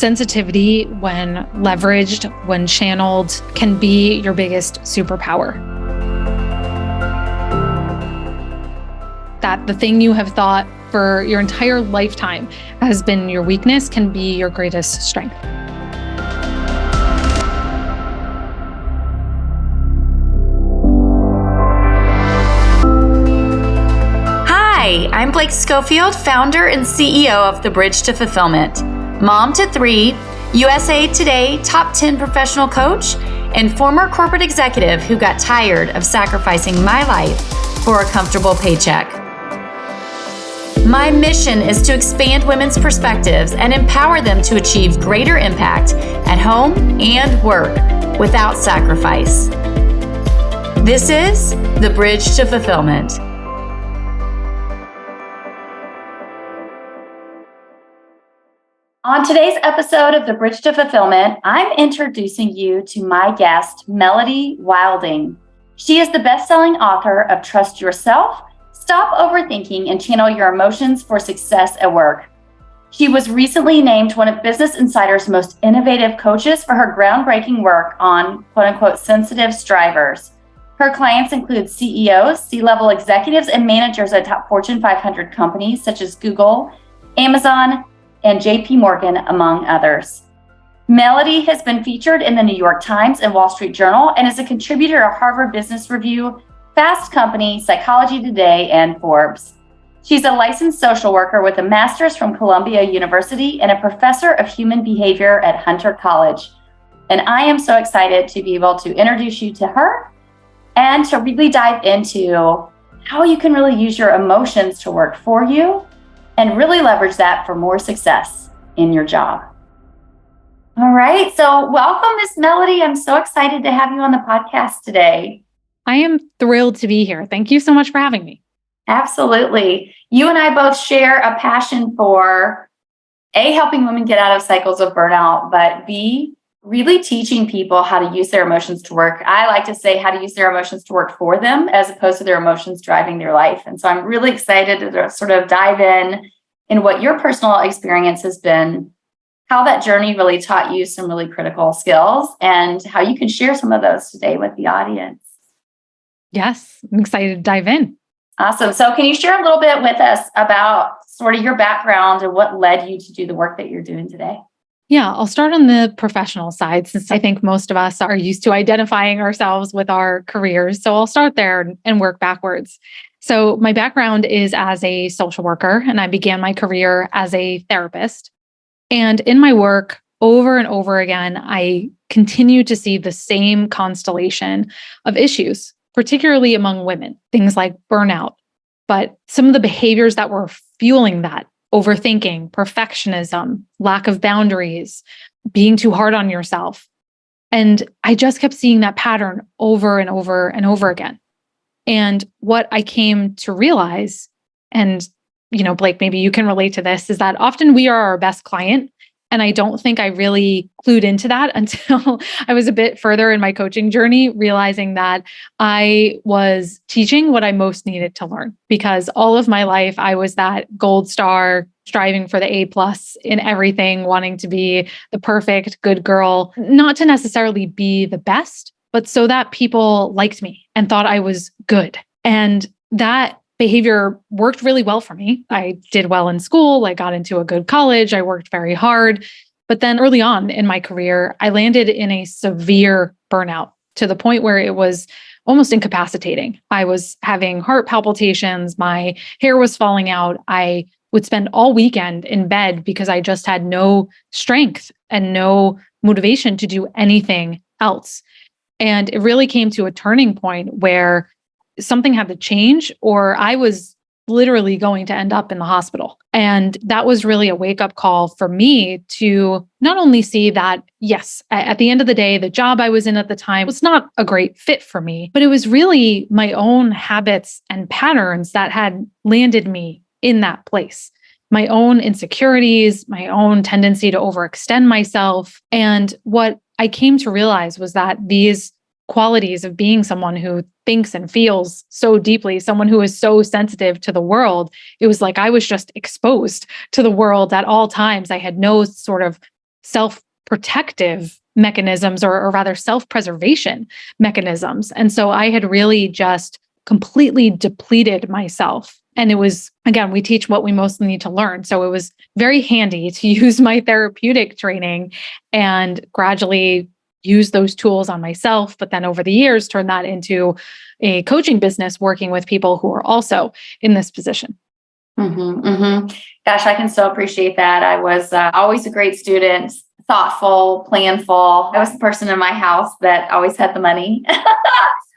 sensitivity, when leveraged, when channeled, can be your biggest superpower. That the thing you have thought for your entire lifetime has been your weakness can be your greatest strength. Hi, I'm Blake Schofield, founder and CEO of The Bridge to Fulfillment, mom to 3, USA Today top 10 professional coach, and former corporate executive who got tired of sacrificing my life for a comfortable paycheck. My mission is to expand women's perspectives and empower them to achieve greater impact at home and work without sacrifice. This is The Bridge to Fulfillment. On today's episode of The Bridge to Fulfillment, I'm introducing you to my guest, Melody Wilding. She is the best-selling author of Trust Yourself, Stop Overthinking, and Channel Your Emotions for Success at Work. She was recently named one of Business Insider's most innovative coaches for her groundbreaking work on quote-unquote sensitive strivers. Her clients include CEOs, C-level executives, and managers at top Fortune 500 companies such as Google, Amazon, and JP Morgan, among others. Melody has been featured in the New York Times and Wall Street Journal and is a contributor to Harvard Business Review, Fast Company, Psychology Today, and Forbes. She's a licensed social worker with a master's from Columbia University and a professor of human behavior at Hunter College. And I am so excited to be able to introduce you to her and to really dive into how you can really use your emotions to work for you and really leverage that for more success in your job. All right, so welcome, Miss Melody. I'm so excited to have you on the podcast today. I am thrilled to be here. Thank you so much for having me. Absolutely. You and I both share a passion for A, helping women get out of cycles of burnout, but B, really teaching people how to use their emotions to work. I like to say how to use their emotions to work for them as opposed to their emotions driving their life. And so I'm really excited to sort of dive in what your personal experience has been, how that journey really taught you some really critical skills, and how you can share some of those today with the audience. Yes, I'm excited to dive in. Awesome. So can you share a little bit with us about sort of your background and what led you to do the work that you're doing today? Yeah, I'll start on the professional side since I think most of us are used to identifying ourselves with our careers. So I'll start there and work backwards. So my background is as a social worker, and I began my career as a therapist. And in my work, over and over again, I continue to see the same constellation of issues, particularly among women, things like burnout. But some of the behaviors that were fueling that: overthinking, perfectionism, lack of boundaries, being too hard on yourself. And I just kept seeing that pattern over and over and over again. And what I came to realize, and Blake, maybe you can relate to this, is that often we are our best client. And I don't think I really clued into that until I was a bit further in my coaching journey, realizing that I was teaching what I most needed to learn. Because all of my life, I was that gold star, striving for the A+ in everything, wanting to be the perfect good girl, not to necessarily be the best, but so that people liked me and thought I was good. And that behavior worked really well for me. I did well in school. I got into a good college. I worked very hard. But then early on in my career, I landed in a severe burnout to the point where it was almost incapacitating. I was having heart palpitations. My hair was falling out. I would spend all weekend in bed because I just had no strength and no motivation to do anything else. And it really came to a turning point where something had to change, or I was literally going to end up in the hospital. And that was really a wake-up call for me to not only see that, yes, at the end of the day, the job I was in at the time was not a great fit for me, but it was really my own habits and patterns that had landed me in that place. My own insecurities, my own tendency to overextend myself. And what I came to realize was that these qualities of being someone who thinks and feels so deeply, someone who is so sensitive to the world, it was like I was just exposed to the world at all times. I had no sort of self-protective mechanisms or rather self-preservation mechanisms. And so I had really just completely depleted myself. And it was, again, we teach what we mostly need to learn. So it was very handy to use my therapeutic training and gradually use those tools on myself. But then over the years, turn that into a coaching business working with people who are also in this position. Gosh, I can so appreciate that. I was always a great student, thoughtful, planful. I was the person in my house that always had the money.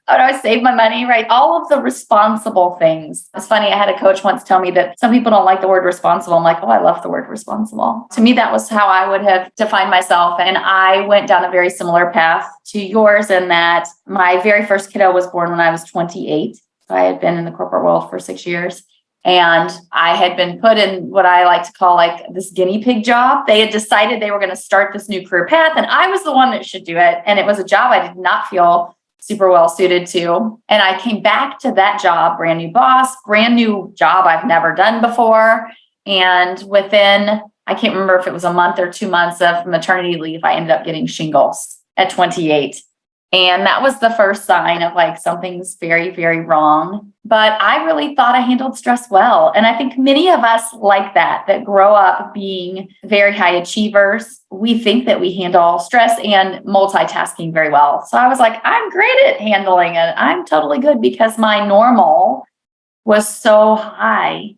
I would always save my money, right? All of the responsible things. It's funny. I had a coach once tell me that some people don't like the word responsible. I'm like, oh, I love the word responsible. To me, that was how I would have defined myself. And I went down a very similar path to yours in that my very first kiddo was born when I was 28. So I had been in the corporate world for 6 years. And I had been put in what I like to call like this guinea pig job. They had decided they were going to start this new career path, and I was the one that should do it. And it was a job I did not feel super well suited to. And I came back to that job, brand new boss, brand new job I've never done before. And within, I can't remember if it was a month or 2 months of maternity leave, I ended up getting shingles at 28. And that was the first sign of like something's very, very wrong. But I really thought I handled stress well. And I think many of us like that grow up being very high achievers. We think that we handle stress and multitasking very well. So I was like, I'm great at handling it. I'm totally good because my normal was so high.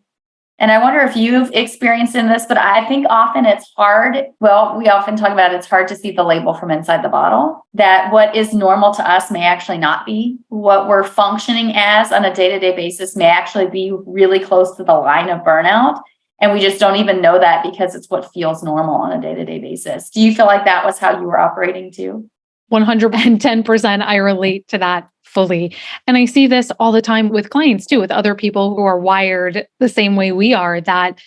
And I wonder if you've experienced in this, but I think often it's hard. Well, we often talk about it's hard to see the label from inside the bottle, that what is normal to us may actually not be. What we're functioning as on a day-to-day basis may actually be really close to the line of burnout. And we just don't even know that because it's what feels normal on a day-to-day basis. Do you feel like that was how you were operating too? 110%. I relate to that fully. And I see this all the time with clients too, with other people who are wired the same way we are, that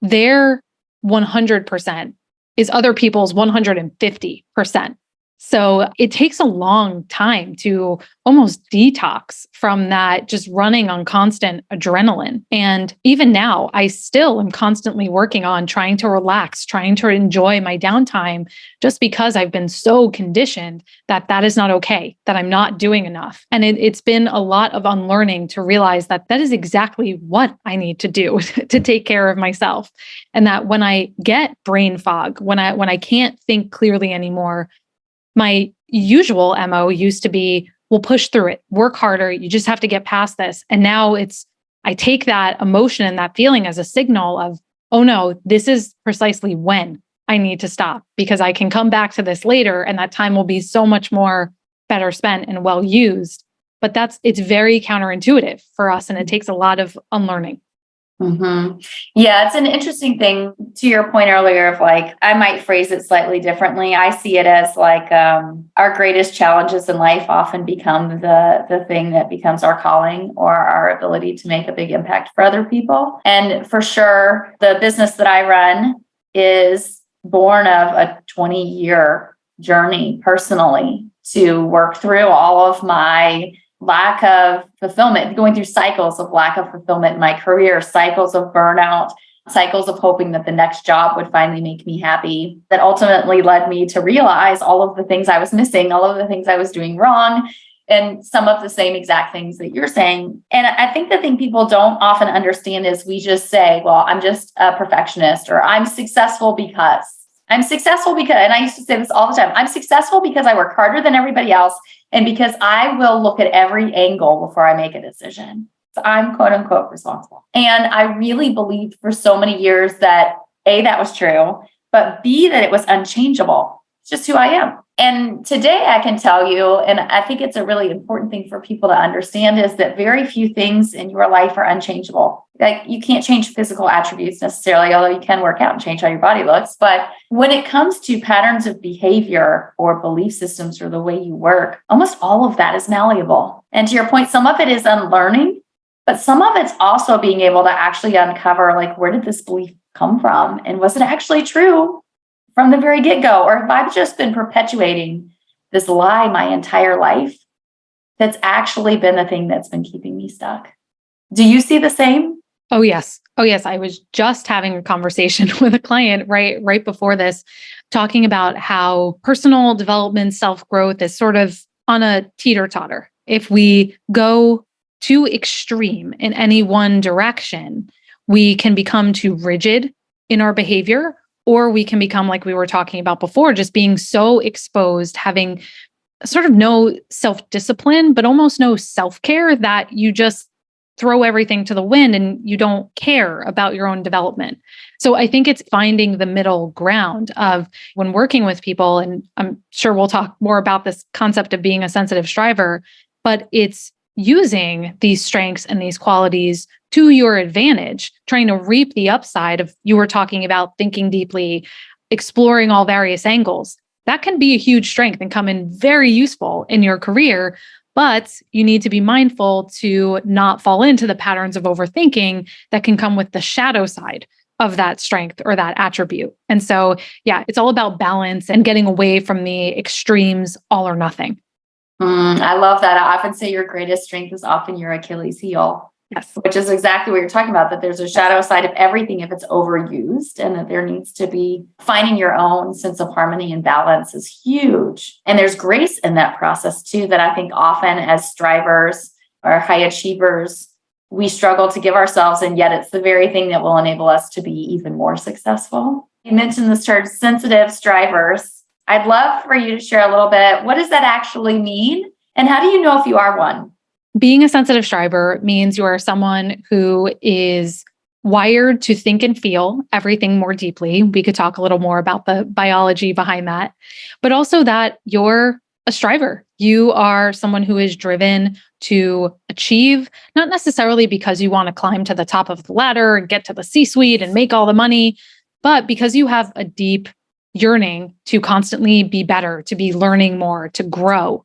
their 100% is other people's 150%. So it takes a long time to almost detox from that, just running on constant adrenaline. And even now, I still am constantly working on trying to relax, trying to enjoy my downtime, just because I've been so conditioned that that is not okay, that I'm not doing enough. And it's been a lot of unlearning to realize that that is exactly what I need to do to take care of myself. And that when I get brain fog, when I can't think clearly anymore, my usual MO used to be, we'll push through it, work harder. You just have to get past this. And now I take that emotion and that feeling as a signal of, oh no, this is precisely when I need to stop, because I can come back to this later and that time will be so much more better spent and well used. But it's very counterintuitive for us. And it takes a lot of unlearning. Yeah, it's an interesting thing to your point earlier of like, I might phrase it slightly differently. I see it as like our greatest challenges in life often become the thing that becomes our calling or our ability to make a big impact for other people. And for sure, the business that I run is born of a 20-year journey personally to work through all of my lack of fulfillment, going through cycles of lack of fulfillment in my career, cycles of burnout, cycles of hoping that the next job would finally make me happy, that ultimately led me to realize all of the things I was missing, all of the things I was doing wrong, and some of the same exact things that you're saying. And I think the thing people don't often understand is we just say, well, I'm just a perfectionist, or I'm successful because. And I used to say this all the time, I'm successful because I work harder than everybody else and because I will look at every angle before I make a decision. So I'm quote unquote responsible. And I really believed for so many years that A, that was true, but B, that it was unchangeable. It's just who I am. And today I can tell you, and I think it's a really important thing for people to understand, is that very few things in your life are unchangeable. Like you can't change physical attributes necessarily, although you can work out and change how your body looks. But when it comes to patterns of behavior or belief systems or the way you work, almost all of that is malleable. And to your point, some of it is unlearning, but some of it's also being able to actually uncover, like, where did this belief come from? And was it actually true from the very get-go? Or have I just been perpetuating this lie my entire life that's actually been the thing that's been keeping me stuck? Do you see the same? Oh, yes. Oh, yes. I was just having a conversation with a client right before this, talking about how personal development, self-growth is sort of on a teeter-totter. If we go too extreme in any one direction, we can become too rigid in our behavior, or we can become, like we were talking about before, just being so exposed, having sort of no self-discipline, but almost no self-care, that you just throw everything to the wind and you don't care about your own development. So I think it's finding the middle ground of, when working with people, and I'm sure we'll talk more about this concept of being a sensitive striver, but it's using these strengths and these qualities to your advantage, trying to reap the upside of, you were talking about thinking deeply, exploring all various angles. That can be a huge strength and come in very useful in your career. But you need to be mindful to not fall into the patterns of overthinking that can come with the shadow side of that strength or that attribute. And so, yeah, it's all about balance and getting away from the extremes, all or nothing. I love that. I often say your greatest strength is often your Achilles heel. Yes. Which is exactly what you're talking about, that there's a shadow side of everything if it's overused, and that there needs to be finding your own sense of harmony and balance is huge. And there's grace in that process too, that I think often as strivers or high achievers, we struggle to give ourselves, and yet it's the very thing that will enable us to be even more successful. You mentioned this term sensitive strivers. I'd love for you to share a little bit. What does that actually mean? And how do you know if you are one? Being a sensitive striver means you are someone who is wired to think and feel everything more deeply. We could talk a little more about the biology behind that, but also that you're a striver. You are someone who is driven to achieve, not necessarily because you want to climb to the top of the ladder and get to the C-suite and make all the money, but because you have a deep yearning to constantly be better, to be learning more, to grow.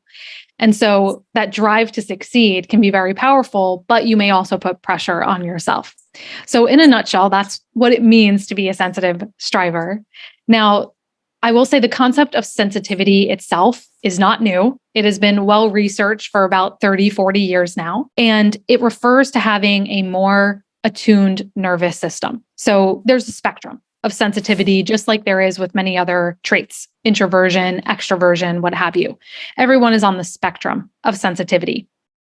And so that drive to succeed can be very powerful, but you may also put pressure on yourself. So in a nutshell, that's what it means to be a sensitive striver. Now, I will say the concept of sensitivity itself is not new. It has been well researched for about 30, 40 years now, and it refers to having a more attuned nervous system. So there's a spectrum of sensitivity, just like there is with many other traits, introversion, extroversion, what have you. Everyone is on the spectrum of sensitivity.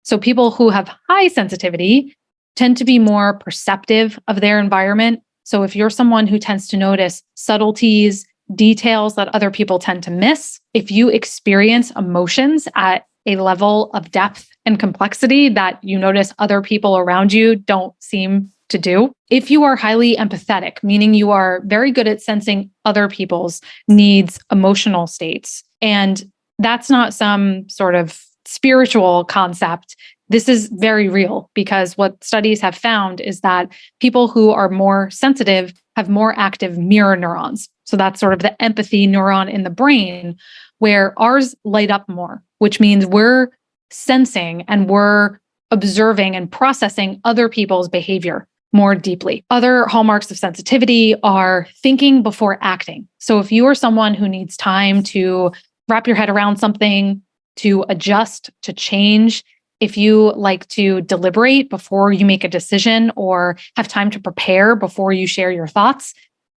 So people who have high sensitivity tend to be more perceptive of their environment. So if you're someone who tends to notice subtleties, details that other people tend to miss, if you experience emotions at a level of depth and complexity that you notice other people around you don't seem to do. If you are highly empathetic, meaning you are very good at sensing other people's needs, emotional states, and that's not some sort of spiritual concept. This is very real, because what studies have found is that people who are more sensitive have more active mirror neurons. So that's sort of the empathy neuron in the brain, where ours light up more, which means we're sensing and we're observing and processing other people's behavior more deeply. Other hallmarks of sensitivity are thinking before acting. So if you are someone who needs time to wrap your head around something, to adjust, to change, if you like to deliberate before you make a decision or have time to prepare before you share your thoughts,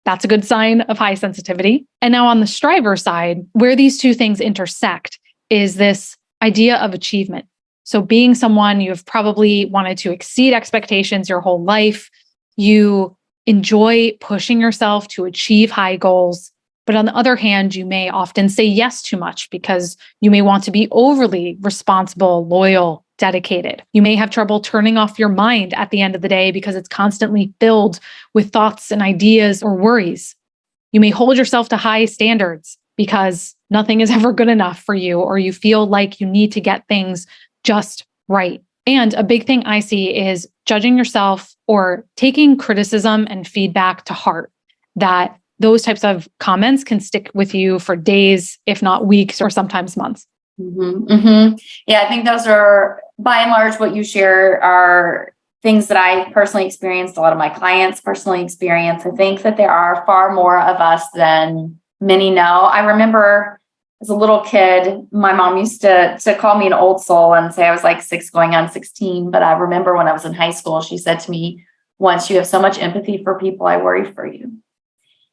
that's a good sign of high sensitivity. And now on the striver side, where these two things intersect is this idea of achievement. So being someone you have probably wanted to exceed expectations your whole life, you enjoy pushing yourself to achieve high goals. But on the other hand, you may often say yes too much because you may want to be overly responsible, loyal, dedicated. You may have trouble turning off your mind at the end of the day because it's constantly filled with thoughts and ideas or worries. You may hold yourself to high standards because nothing is ever good enough for you, or you feel like you need to get things just right. And a big thing I see is judging yourself or taking criticism and feedback to heart, that those types of comments can stick with you for days, if not weeks, or sometimes months. Yeah, I think those are, by and large, what you share are things that I personally experienced, a lot of my clients personally experience. I think that there are far more of us than many know. I remember as a little kid, my mom used to call me an old soul and say I was like 6 going on 16. But I remember when I was in high school, she said to me, Once you have so much empathy for people, I worry for you.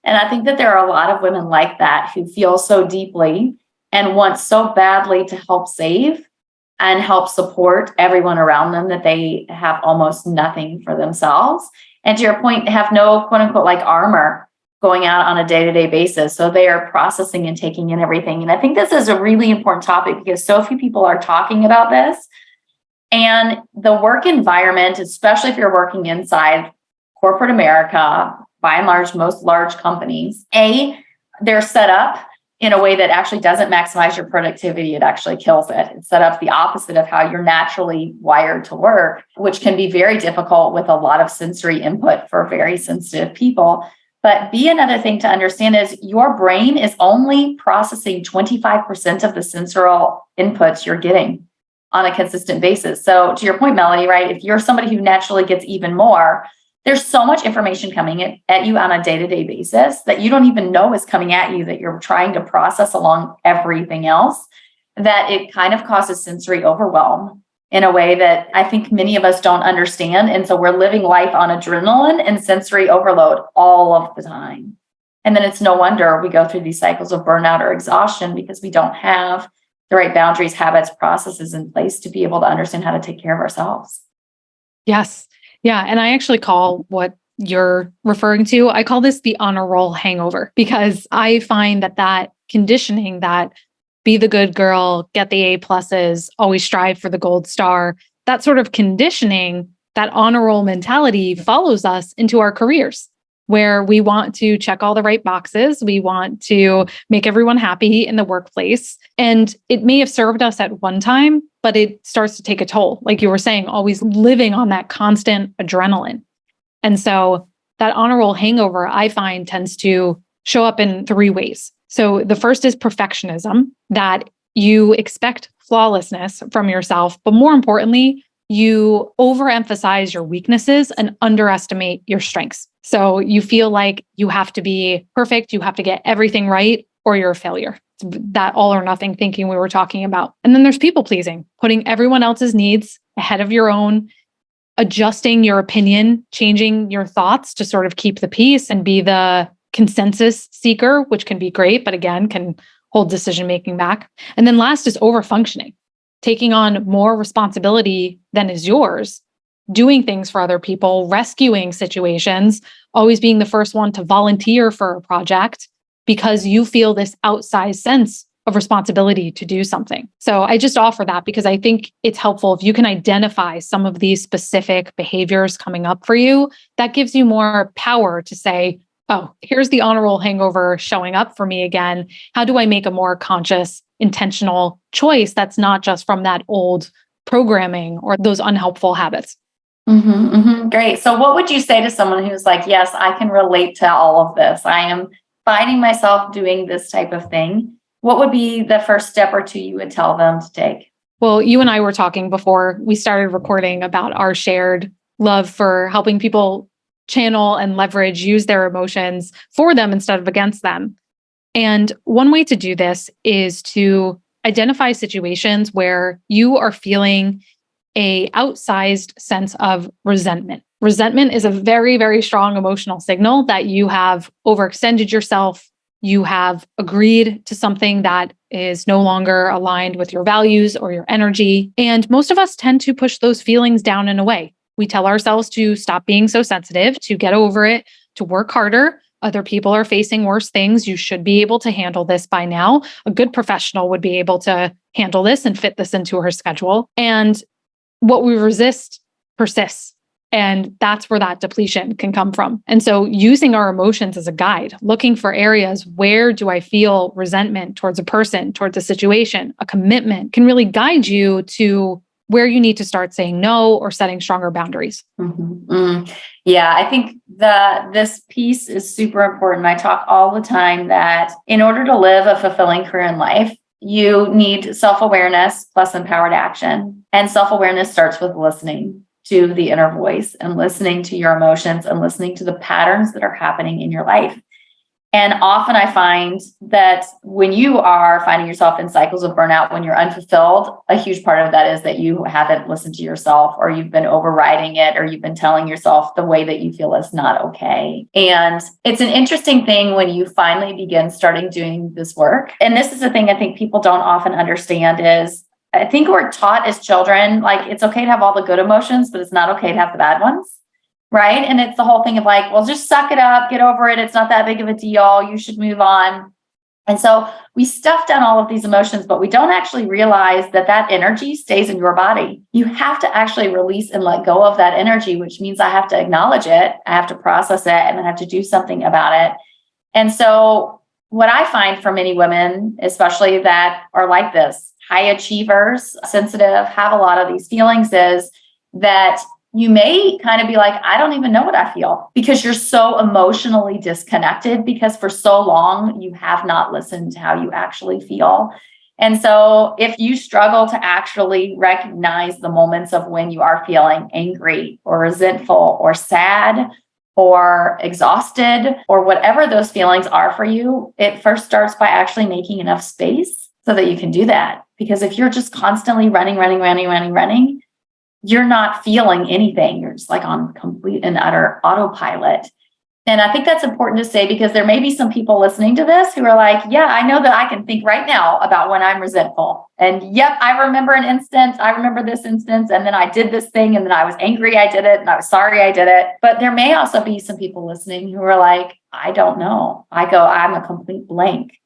And I think that there are a lot of women like that who feel so deeply and want so badly to help save and help support everyone around them that they have almost nothing for themselves. And to your point, have no quote unquote like armor going out on a day-to-day basis. So they are processing and taking in everything. And I think this is a really important topic because so few people are talking about this. And the work environment, especially if you're working inside corporate America, by and large, most large companies, they're set up in a way that actually doesn't maximize your productivity. It actually kills it. It's set up the opposite of how you're naturally wired to work, which can be very difficult with a lot of sensory input for very sensitive people. But another thing to understand is your brain is only processing 25% of the sensorial inputs you're getting on a consistent basis. So to your point, Melody, right? If you're somebody who naturally gets even more, there's so much information coming at you on a day-to-day basis that you don't even know is coming at you that you're trying to process along everything else, that it kind of causes sensory overwhelm in a way that I think many of us don't understand. And so we're living life on adrenaline and sensory overload all of the time. And then it's no wonder we go through these cycles of burnout or exhaustion because we don't have the right boundaries, habits, processes in place to be able to understand how to take care of ourselves. Yes. Yeah. And I actually call what you're referring to, I call this the honor roll hangover, because I find that conditioning, that be the good girl, get the A pluses, always strive for the gold star, that sort of conditioning, that honor roll mentality follows us into our careers, where we want to check all the right boxes. We want to make everyone happy in the workplace. And it may have served us at one time, but it starts to take a toll. Like you were saying, always living on that constant adrenaline. And so that honor roll hangover, I find, tends to show up in three ways. So the first is perfectionism, that you expect flawlessness from yourself, but more importantly, you overemphasize your weaknesses and underestimate your strengths. So you feel like you have to be perfect, you have to get everything right, or you're a failure. It's that all or nothing thinking we were talking about. And then there's people pleasing, putting everyone else's needs ahead of your own, adjusting your opinion, changing your thoughts to sort of keep the peace and be the consensus seeker, which can be great, but again, can hold decision-making back. And then last is overfunctioning, taking on more responsibility than is yours, doing things for other people, rescuing situations, always being the first one to volunteer for a project because you feel this outsized sense of responsibility to do something. So I just offer that because I think it's helpful if you can identify some of these specific behaviors coming up for you. That gives you more power to say, oh, here's the honor roll hangover showing up for me again. How do I make a more conscious, intentional choice that's not just from that old programming or those unhelpful habits? Great. So what would you say to someone who's like, yes, I can relate to all of this. I am finding myself doing this type of thing. What would be the first step or two you would tell them to take? Well, you and I were talking before we started recording about our shared love for helping people channel and leverage, use their emotions for them instead of against them. And one way to do this is to identify situations where you are feeling a outsized sense of resentment. Resentment is a very, very strong emotional signal that you have overextended yourself. You have agreed to something that is no longer aligned with your values or your energy. And most of us tend to push those feelings down and away. We tell ourselves to stop being so sensitive, to get over it, to work harder. Other people are facing worse things. You should be able to handle this by now. A good professional would be able to handle this and fit this into her schedule. And what we resist persists. And that's where that depletion can come from. And so using our emotions as a guide, looking for areas where do I feel resentment towards a person, towards a situation, a commitment, can really guide you to where you need to start saying no or setting stronger boundaries. Yeah, I think this piece is super important. I talk all the time that in order to live a fulfilling career in life, you need self-awareness plus empowered action. And self-awareness starts with listening to the inner voice and listening to your emotions and listening to the patterns that are happening in your life. And often I find that when you are finding yourself in cycles of burnout, when you're unfulfilled, a huge part of that is that you haven't listened to yourself, or you've been overriding it, or you've been telling yourself the way that you feel is not okay. And it's an interesting thing when you finally begin starting doing this work. And this is the thing I think people don't often understand is I think we're taught as children, like it's okay to have all the good emotions, but it's not okay to have the bad ones. Right. And it's the whole thing of like, well, just suck it up, get over it. It's not that big of a deal. You should move on. And so we stuff down all of these emotions, but we don't actually realize that that energy stays in your body. You have to actually release and let go of that energy, which means I have to acknowledge it. I have to process it, and I have to do something about it. And so what I find for many women, especially that are like this, high achievers, sensitive, have a lot of these feelings, is that you may kind of be like, I don't even know what I feel, because you're so emotionally disconnected, because for so long you have not listened to how you actually feel. And so if you struggle to actually recognize the moments of when you are feeling angry or resentful or sad or exhausted or whatever those feelings are for you, it first starts by actually making enough space so that you can do that. Because if you're just constantly running, you're not feeling anything. You're just like on complete and utter autopilot. And I think that's important to say, because there may be some people listening to this who are like, yeah, I know that I can think right now about when I'm resentful. And yep, I remember an instance. I remember this instance. And then I did this thing, and then I was angry I did it, and I was sorry I did it. But there may also be some people listening who are like, I don't know. I'm a complete blank.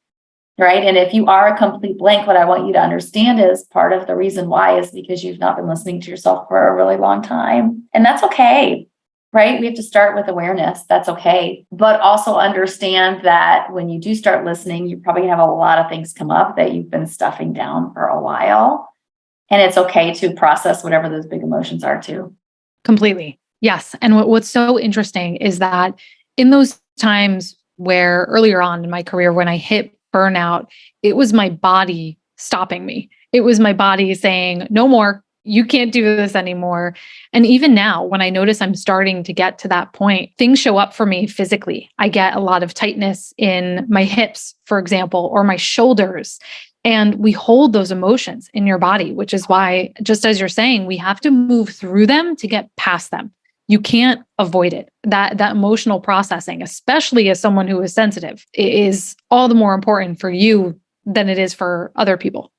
Right. And if you are a complete blank, what I want you to understand is part of the reason why is because you've not been listening to yourself for a really long time. And that's okay. Right. We have to start with awareness. That's okay. But also understand that when you do start listening, you're probably going to have a lot of things come up that you've been stuffing down for a while. And it's okay to process whatever those big emotions are too. Completely. Yes. And what's so interesting is that in those times where earlier on in my career, when I hit burnout, it was my body stopping me. It was my body saying, no more, you can't do this anymore. And even now, when I notice I'm starting to get to that point, things show up for me physically. I get a lot of tightness in my hips, for example, or my shoulders. And we hold those emotions in your body, which is why, just as you're saying, we have to move through them to get past them. You can't avoid it. That emotional processing, especially as someone who is sensitive, is all the more important for you than it is for other people.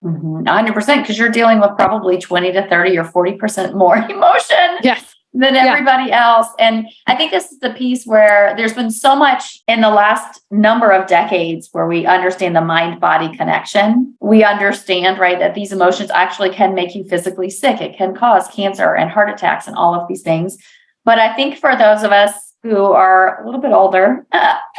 100%, because you're dealing with probably 20 to 30 or 40% more emotion. Yes. Than everybody else. And I think this is the piece where there's been so much in the last number of decades where we understand the mind-body connection. We understand, right, that these emotions actually can make you physically sick. It can cause cancer and heart attacks and all of these things. But I think for those of us who are a little bit older,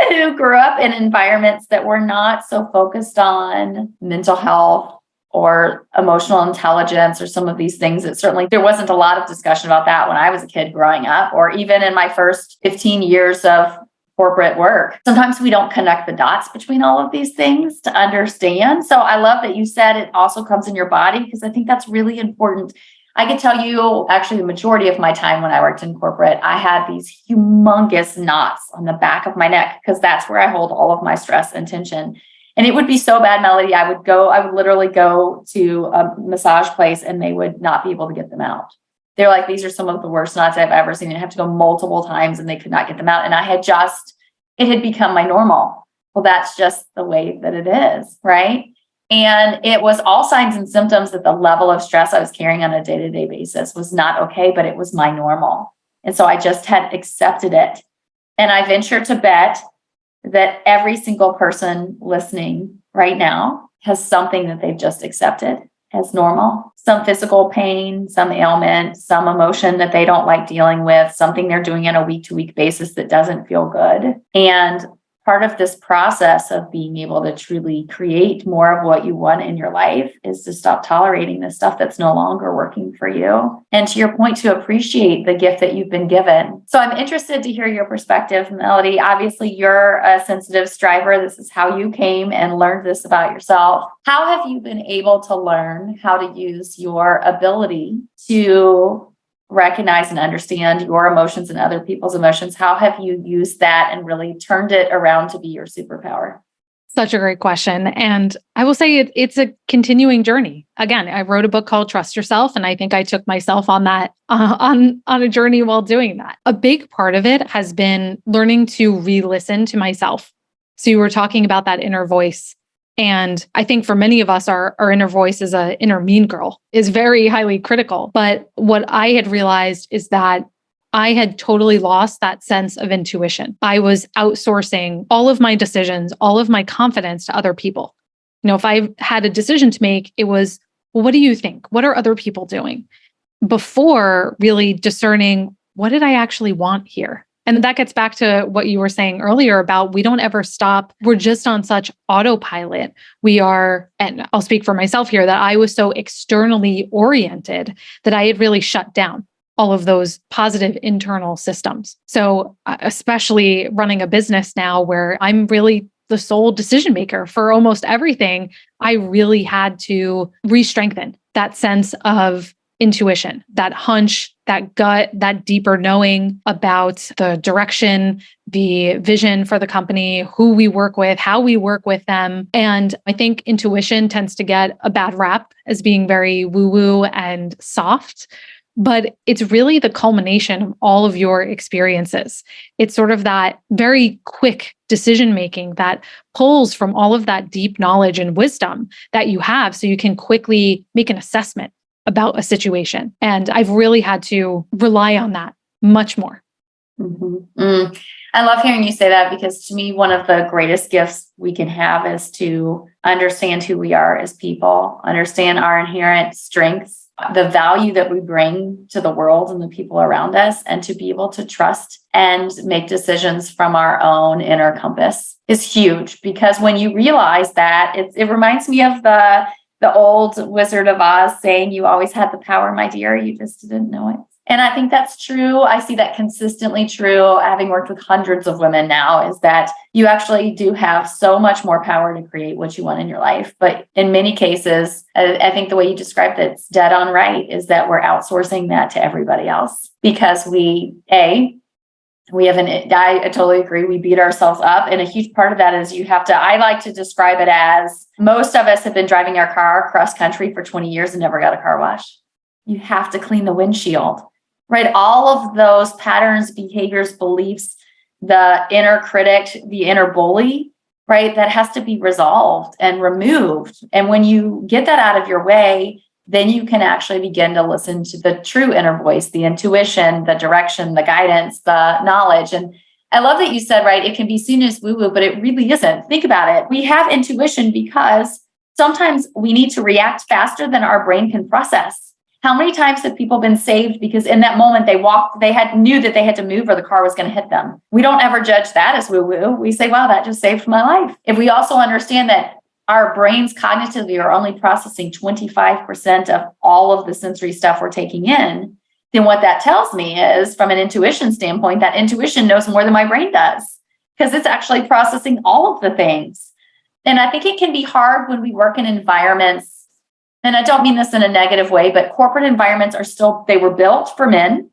who grew up in environments that were not so focused on mental health or emotional intelligence or some of these things, that certainly there wasn't a lot of discussion about that when I was a kid growing up, or even in my first 15 years of corporate work. Sometimes we don't connect the dots between all of these things to understand. So I love that you said it also comes in your body, because I think that's really important. I can tell you, actually, the majority of my time when I worked in corporate, I had these humongous knots on the back of my neck, because that's where I hold all of my stress and tension. And it would be so bad, Melody. I would literally go to a massage place and they would not be able to get them out. They're like, these are some of the worst knots I've ever seen. I have to go multiple times and they could not get them out. And it had become my normal. Well, that's just the way that it is, right? And it was all signs and symptoms that the level of stress I was carrying on a day-to-day basis was not okay, but it was my normal. And so I just had accepted it. And I venture to bet that every single person listening right now has something that they've just accepted as normal. Some physical pain, some ailment, some emotion that they don't like dealing with, something they're doing on a week-to-week basis that doesn't feel good. And part of this process of being able to truly create more of what you want in your life is to stop tolerating the stuff that's no longer working for you. And to your point, to appreciate the gift that you've been given. So I'm interested to hear your perspective, Melody. Obviously, you're a sensitive striver. This is how you came and learned this about yourself. How have you been able to learn how to use your ability to recognize and understand your emotions and other people's emotions? How have you used that and really turned it around to be your superpower? Such a great question. And I will say it's a continuing journey. Again, I wrote a book called Trust Yourself, and I think I took myself on that on a journey while doing that. A big part of it has been learning to re-listen to myself. So you were talking about that inner voice. And I think for many of us, our inner voice is a inner mean girl, is very highly critical. But what I had realized is that I had totally lost that sense of intuition. I was outsourcing all of my decisions, all of my confidence to other people. If I had a decision to make, it was, well, what do you think? What are other people doing? Before really discerning, what did I actually want here? And that gets back to what you were saying earlier about we don't ever stop. We're just on such autopilot. We are, and I'll speak for myself here, that I was so externally oriented that I had really shut down all of those positive internal systems. So especially running a business now where I'm really the sole decision maker for almost everything, I really had to re-strengthen that sense of intuition, that hunch, that gut, that deeper knowing about the direction, the vision for the company, who we work with, how we work with them. And I think intuition tends to get a bad rap as being very woo-woo and soft. But it's really the culmination of all of your experiences. It's sort of that very quick decision making that pulls from all of that deep knowledge and wisdom that you have so you can quickly make an assessment about a situation. And I've really had to rely on that much more. I love hearing you say that, because to me, one of the greatest gifts we can have is to understand who we are as people, understand our inherent strengths, the value that we bring to the world and the people around us, and to be able to trust and make decisions from our own inner compass is huge. Because when you realize that, it reminds me of the old Wizard of Oz saying, "You always had the power, my dear, you just didn't know it." And I think that's true. I see that consistently true, having worked with hundreds of women now, is that you actually do have so much more power to create what you want in your life. But in many cases, I think the way you described it's dead on right, is that we're outsourcing that to everybody else because I totally agree. We beat ourselves up. And a huge part of that is I like to describe it as most of us have been driving our car cross country for 20 years and never got a car wash. You have to clean the windshield. Right? All of those patterns, behaviors, beliefs, the inner critic, the inner bully, right? That has to be resolved and removed. And when you get that out of your way, then you can actually begin to listen to the true inner voice, the intuition, the direction, the guidance, the knowledge. And I love that you said, right, it can be seen as woo-woo, but it really isn't. Think about it. We have intuition because sometimes we need to react faster than our brain can process. How many times have people been saved because in that moment knew that they had to move or the car was going to hit them? We don't ever judge that as woo-woo. We say, wow, that just saved my life. If we also understand that our brains cognitively are only processing 25% of all of the sensory stuff we're taking in, then what that tells me is, from an intuition standpoint, that intuition knows more than my brain does because it's actually processing all of the things. And I think it can be hard when we work in environments, and I don't mean this in a negative way, but corporate environments they were built for men,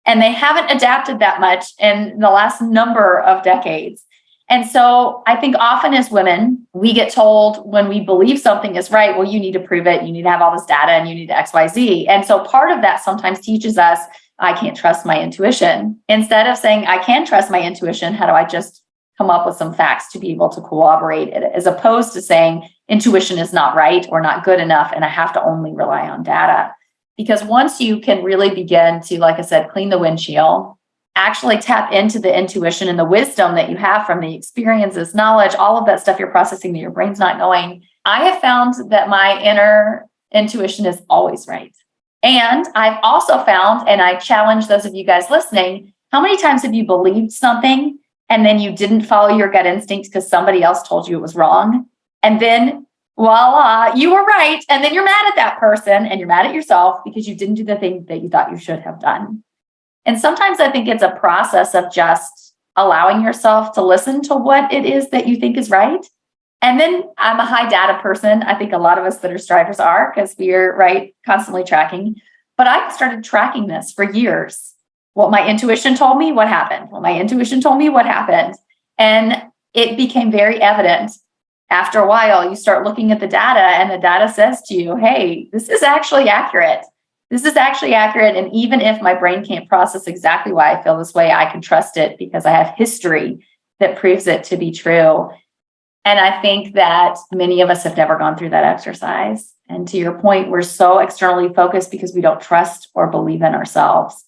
and they haven't adapted that much in the last number of decades. And so I think often as women, we get told when we believe something is right, well, you need to prove it. You need to have all this data and you need to X, Y, Z. And so part of that sometimes teaches us, I can't trust my intuition. Instead of saying, I can trust my intuition, how do I just come up with some facts to be able to corroborate it, as opposed to saying intuition is not right or not good enough and I have to only rely on data. Because once you can really begin to, like I said, clean the windshield, actually tap into the intuition and the wisdom that you have from the experiences, knowledge, all of that stuff you're processing that your brain's not knowing, I have found that my inner intuition is always right. And I've also found, and I challenge those of you guys listening, how many times have you believed something and then you didn't follow your gut instinct because somebody else told you it was wrong? And then, voila, you were right. And then you're mad at that person and you're mad at yourself because you didn't do the thing that you thought you should have done. And sometimes I think it's a process of just allowing yourself to listen to what it is that you think is right. And then I'm a high data person. I think a lot of us that are strivers are, because we're constantly tracking. But I started tracking this for years. What my intuition told me, what happened? What my intuition told me, what happened? And it became very evident. After a while, you start looking at the data and the data says to you, hey, this is actually accurate. This is actually accurate. And even if my brain can't process exactly why I feel this way, I can trust it because I have history that proves it to be true. And I think that many of us have never gone through that exercise. And to your point, we're so externally focused because we don't trust or believe in ourselves.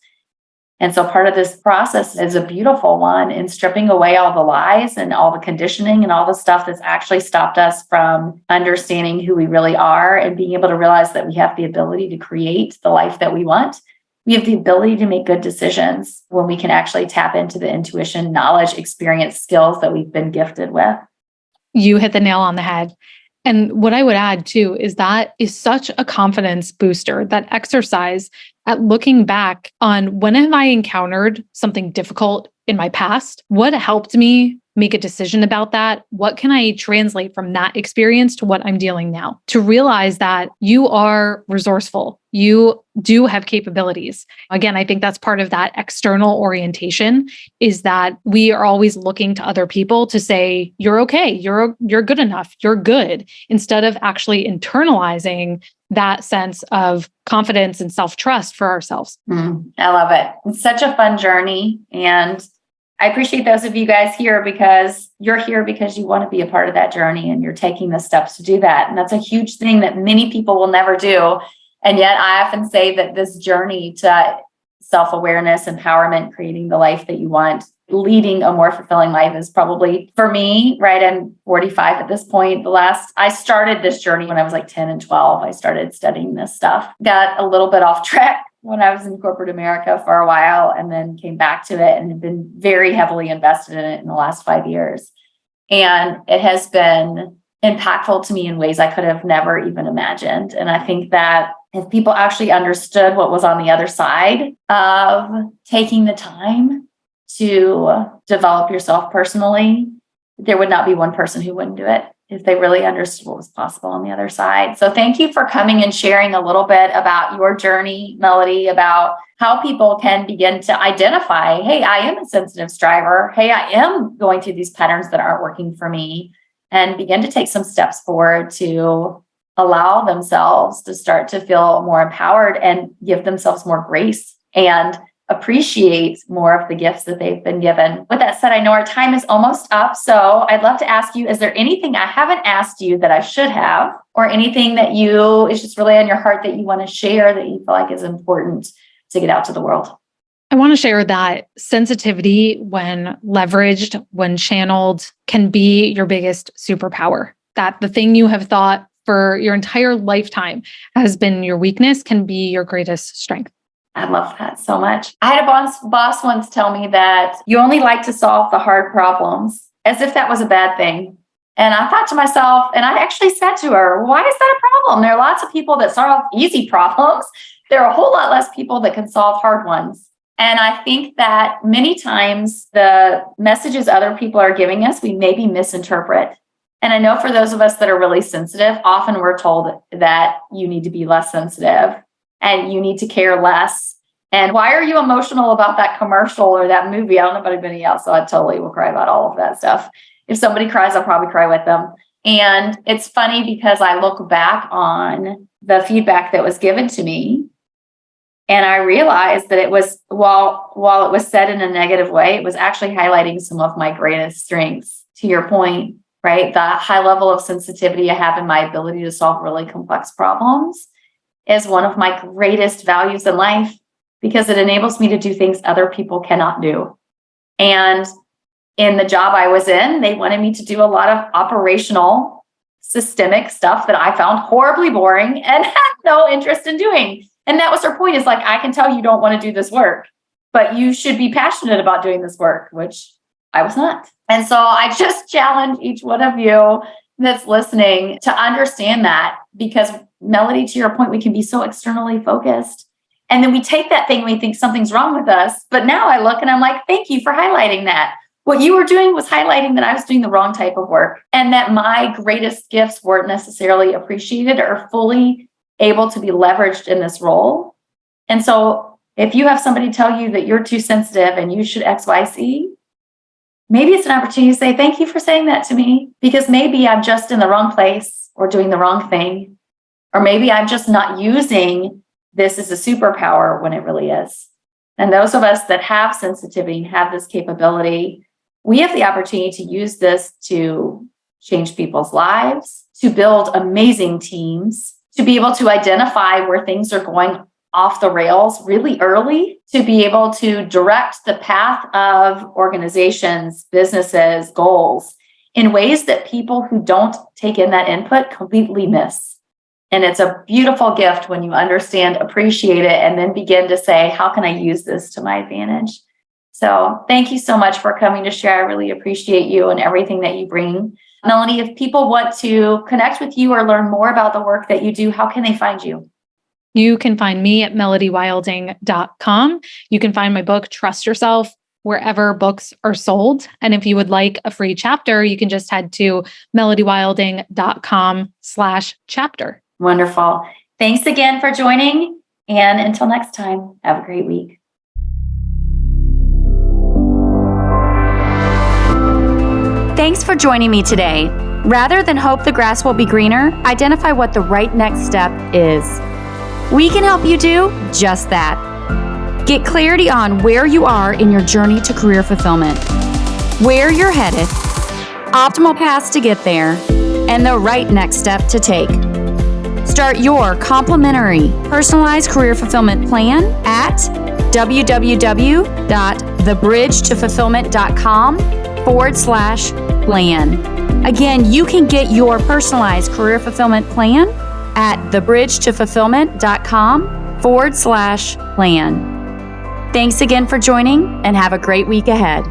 And so part of this process is a beautiful one in stripping away all the lies and all the conditioning and all the stuff that's actually stopped us from understanding who we really are and being able to realize that we have the ability to create the life that we want. We have the ability to make good decisions when we can actually tap into the intuition, knowledge, experience, skills that we've been gifted with. You hit the nail on the head. And what I would add too is that is such a confidence booster, that exercise at looking back on when have I encountered something difficult in my past? What helped me make a decision about that? What can I translate from that experience to what I'm dealing now? To realize that you are resourceful. You do have capabilities. Again, I think that's part of that external orientation is that we are always looking to other people to say, you're okay, you're good enough, you're good, instead of actually internalizing that sense of confidence and self-trust for ourselves. I love it. It's such a fun journey. And I appreciate those of you guys here because you're here because you want to be a part of that journey and you're taking the steps to do that. And that's a huge thing that many people will never do. And yet I often say that this journey to self-awareness, empowerment, creating the life that you want, leading a more fulfilling life is probably for me, right? I'm 45 at this point. I started this journey when I was like 10 and 12. I started studying this stuff, got a little bit off track when I was in corporate America for a while and then came back to it and have been very heavily invested in it in the last 5 years. And it has been impactful to me in ways I could have never even imagined. And I think that if people actually understood what was on the other side of taking the time to develop yourself personally, there would not be one person who wouldn't do it if they really understood what was possible on the other side. So thank you for coming and sharing a little bit about your journey, Melody, about how people can begin to identify, hey, I am a sensitive striver. Hey, I am going through these patterns that aren't working for me, and begin to take some steps forward to allow themselves to start to feel more empowered and give themselves more grace and appreciate more of the gifts that they've been given. With that said, I know our time is almost up. So I'd love to ask you, is there anything I haven't asked you that I should have, or anything that is just really on your heart that you want to share that you feel like is important to get out to the world? I want to share that sensitivity, when leveraged, when channeled, can be your biggest superpower. That the thing you have thought for your entire lifetime has been your weakness can be your greatest strength. I love that so much. I had a boss once tell me that you only like to solve the hard problems, as if that was a bad thing. And I thought to myself, and I actually said to her, why is that a problem? There are lots of people that solve easy problems. There are a whole lot less people that can solve hard ones. And I think that many times the messages other people are giving us, we maybe misinterpret. And I know for those of us that are really sensitive, often we're told that you need to be less sensitive and you need to care less. And why are you emotional about that commercial or that movie? I don't know about anybody else, so I totally will cry about all of that stuff. If somebody cries, I'll probably cry with them. And it's funny because I look back on the feedback that was given to me, and I realized that it was, while it was said in a negative way, it was actually highlighting some of my greatest strengths. To your point, right? The high level of sensitivity I have in my ability to solve really complex problems is one of my greatest values in life, because it enables me to do things other people cannot do. And in the job I was in, they wanted me to do a lot of operational, systemic stuff that I found horribly boring and had no interest in doing. And that was her point, is like, I can tell you don't want to do this work, but you should be passionate about doing this work, which I was not. And so I just challenge each one of you that's listening to understand that, because Melody, to your point, we can be so externally focused. And then we take that thing, we think something's wrong with us. But now I look and I'm like, thank you for highlighting that. What you were doing was highlighting that I was doing the wrong type of work, and that my greatest gifts weren't necessarily appreciated or fully able to be leveraged in this role. And so if you have somebody tell you that you're too sensitive and you should X, Y, Z, maybe it's an opportunity to say, thank you for saying that to me, because maybe I'm just in the wrong place or doing the wrong thing. Or maybe I'm just not using this as a superpower when it really is. And those of us that have sensitivity and have this capability, we have the opportunity to use this to change people's lives, to build amazing teams, to be able to identify where things are going off the rails really early, to be able to direct the path of organizations, businesses, goals in ways that people who don't take in that input completely miss. And it's a beautiful gift when you understand, appreciate it, and then begin to say, how can I use this to my advantage? So thank you so much for coming to share. I really appreciate you and everything that you bring. Melanie, if people want to connect with you or learn more about the work that you do, how can they find you? You can find me at melodywilding.com. You can find my book, Trust Yourself, wherever books are sold. And if you would like a free chapter, you can just head to melodywilding.com/chapter. Wonderful. Thanks again for joining. And until next time, have a great week. Thanks for joining me today. Rather than hope the grass will be greener, identify what the right next step is. We can help you do just that. Get clarity on where you are in your journey to career fulfillment, where you're headed, optimal paths to get there, and the right next step to take. Start your complimentary personalized career fulfillment plan at www.thebridgetofulfillment.com/plan. Again, you can get your personalized career fulfillment plan at thebridgetofulfillment.com/plan. Thanks again for joining and have a great week ahead.